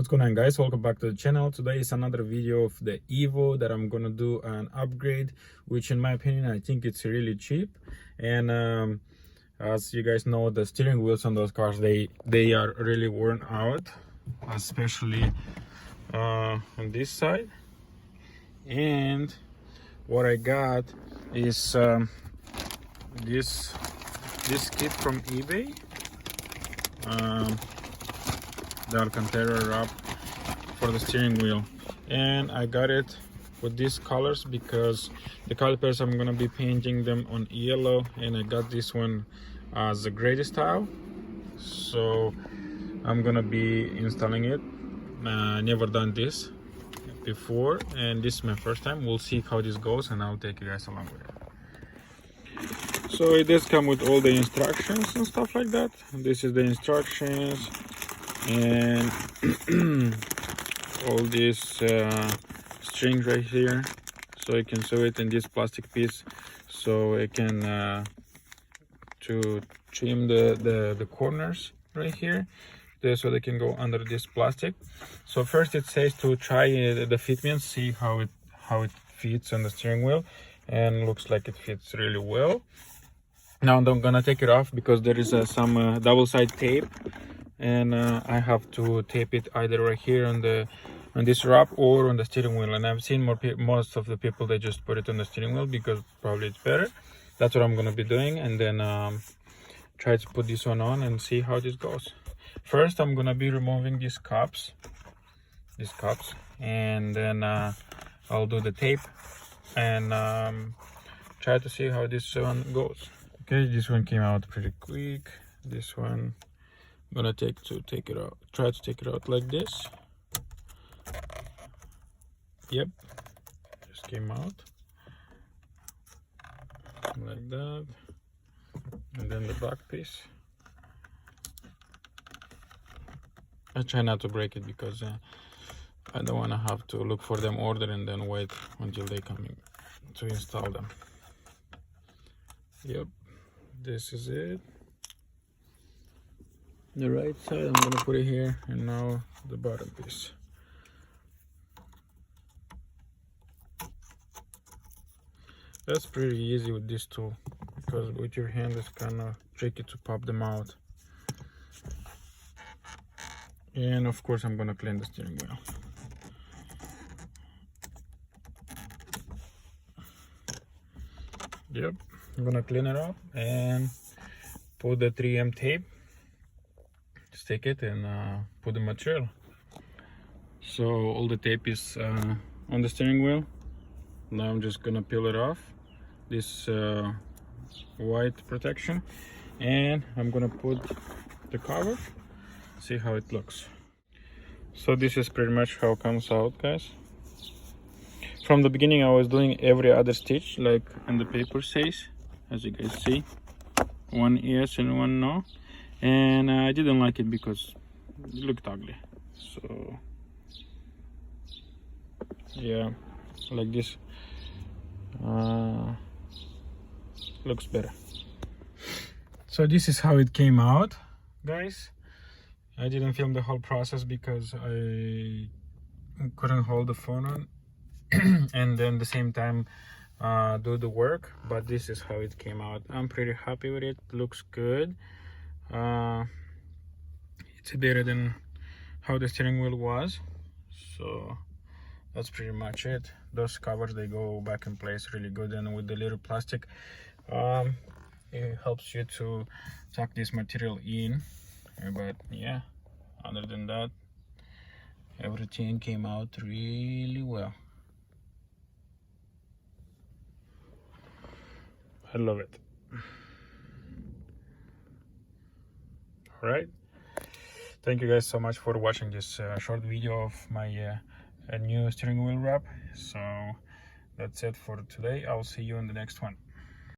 What's going on, guys? Welcome back to the channel. Today is another video of the Evo that I'm gonna do an upgrade, which in my opinion I think it's really cheap. And as you guys know, the steering wheels on those cars, they are really worn out, especially on this side. And what I got is this kit from eBay, the Alcantara wrap for the steering wheel, and I got it with these colors because the calipers I'm gonna be painting them on yellow, and I got this one as a Greddy style, so I'm gonna be installing it. Never done this before, and this is my first time. We'll see how this goes, and I'll take you guys along with it. So it does come with all the instructions and stuff like that. This is the instructions, and all this string right here, so you can sew it in this plastic piece, so it can to trim the corners right here, so they can go under this plastic. So first it says to try the fitment, see how it fits on the steering wheel, and looks like it fits really well. Now I'm gonna take it off because there is some double-side tape, and I have to tape it either right here on this wrap or on the steering wheel. And I've seen most of the people, they just put it on the steering wheel because probably it's better. That's what I'm gonna be doing, and then try to put this one on and see how this goes. First I'm gonna be removing these cups, and then I'll do the tape and try to see how this one goes. Okay, this one came out pretty quick. This one I'm gonna try to take it out like this. Yep, just came out like that. And then the back piece, I try not to break it because I don't want to have to look for them, order, and then wait until they come in to install them. Yep, this is it. The right side I'm gonna put it here, and now the bottom piece. That's pretty easy with this tool, because with your hand it's kind of tricky to pop them out. And of course I'm gonna clean the steering wheel. Yep, I'm gonna clean it up and put the 3M tape, stick it, and put the material. So all the tape is on the steering wheel. Now I'm just gonna peel it off, this white protection, and I'm gonna put the cover, see how it looks. So this is pretty much how it comes out, guys. From the beginning I was doing every other stitch like in the paper says, as you guys see, one yes and one no, and I didn't like it because it looked ugly. So yeah, like this looks better. So this is how it came out, guys. I didn't film the whole process because I couldn't hold the phone on and then at the same time do the work, but this is how it came out. I'm pretty happy with it. Looks good. It's better than how the steering wheel was, so that's pretty much it. Those covers, they go back in place really good, and with the little plastic it helps you to tuck this material in. But yeah, other than that, everything came out really well. I love it. All right, thank you guys so much for watching this short video of my new steering wheel wrap. So that's it for today. I'll see you in the next one.